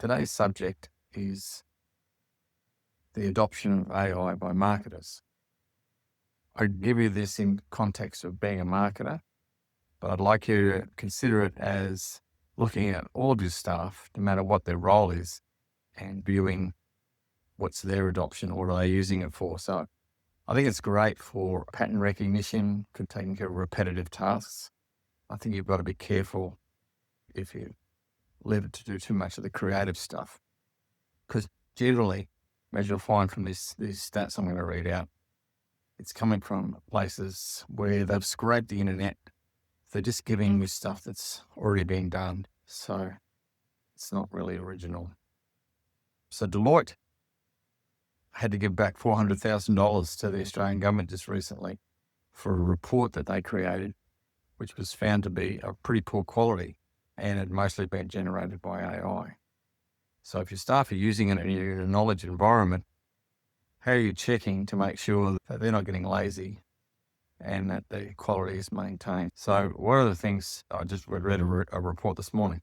Today's subject is the adoption of AI by marketers. I'd give you this in context of being a marketer, but I'd like you to consider it as looking at all of your staff, no matter what their role is, and viewing what's their adoption, what are they using it for. So I think it's great for pattern recognition, for taking care of repetitive tasks. I think you've got to be careful if you leave it to do too much of the creative stuff. Because generally, as you'll find from these stats I'm going to read out, it's coming from places where they've scraped the internet. They're just giving you stuff that's already been done. So it's not really original. So Deloitte had to give back $400,000 to the Australian government just recently for a report that they created, which was found to be of pretty poor quality and had mostly been generated by AI. So if your staff are using it and you're in a knowledge environment, how are you checking to make sure that they're not getting lazy and that the quality is maintained? So one of the things, I just read a report this morning,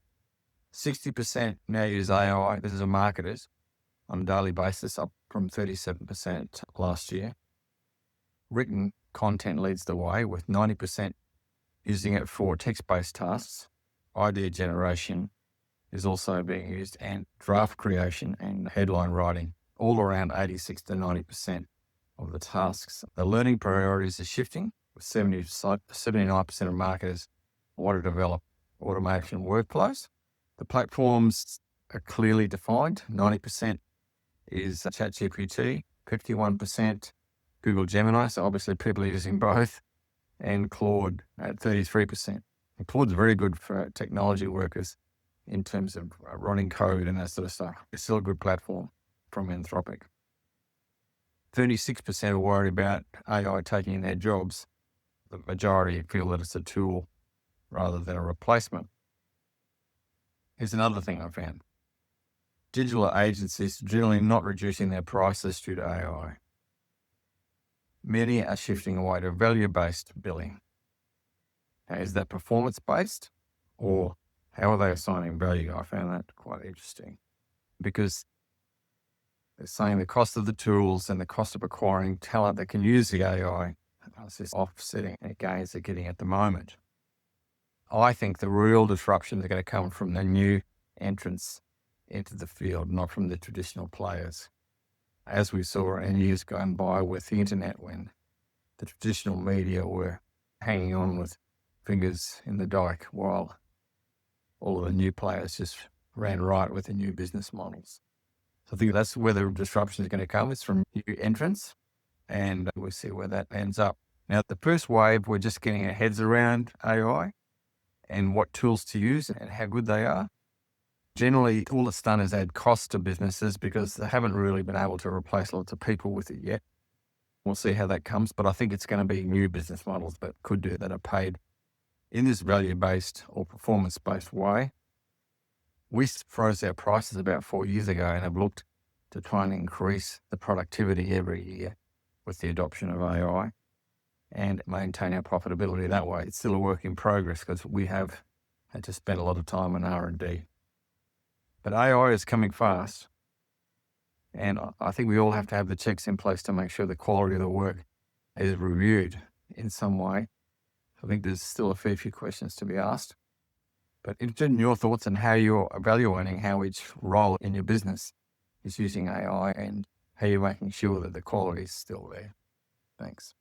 60% now use AI, this is a marketers, on a daily basis, up from 37% last year. Written content leads the way, with 90% using it for text-based tasks. Idea generation is also being used, and draft creation and headline writing, all around 86 to 90% of the tasks. The learning priorities are shifting, with 79% of marketers want to develop automation workflows. The platforms are clearly defined. 90% is ChatGPT, 51% Google Gemini, so obviously people are using both, and Claude at 33%. And Claude's very good for technology workers in terms of running code and that sort of stuff. It's still a good platform from Anthropic. 36% are worried about AI taking their jobs. The majority feel that it's a tool rather than a replacement. Here's another thing I found. Digital agencies are generally not reducing their prices due to AI. Many are shifting away to value-based billing. Now, is that performance-based, or how are they assigning value? I found that quite interesting, because they're saying the cost of the tools and the cost of acquiring talent that can use the AI is just offsetting the gains they're getting at the moment. I think the real disruptions are going to come from the new entrants into the field, not from the traditional players. As we saw in years gone by with the internet, when the traditional media were hanging on with fingers in the dike while all of the new players just ran right with the new business models. So I think that's where the disruption is going to come. It's from new entrants, and we'll see where that ends up. Now, the first wave, we're just getting our heads around AI and what tools to use and how good they are. Generally, all it's done is add cost to businesses because they haven't really been able to replace lots of people with it yet. We'll see how that comes, but I think it's going to be new business models that could do that are paid in this value-based or performance-based way. We froze our prices about 4 years ago and have looked to try and increase the productivity every year with the adoption of AI and maintain our profitability that way. It's still a work in progress because we have had to spend a lot of time on R&D. But AI is coming fast, and I think we all have to have the checks in place to make sure the quality of the work is reviewed in some way. I think there's still a fair few questions to be asked. But interested in your thoughts on how you're evaluating how each role in your business is using AI and how you're making sure that the quality is still there. Thanks.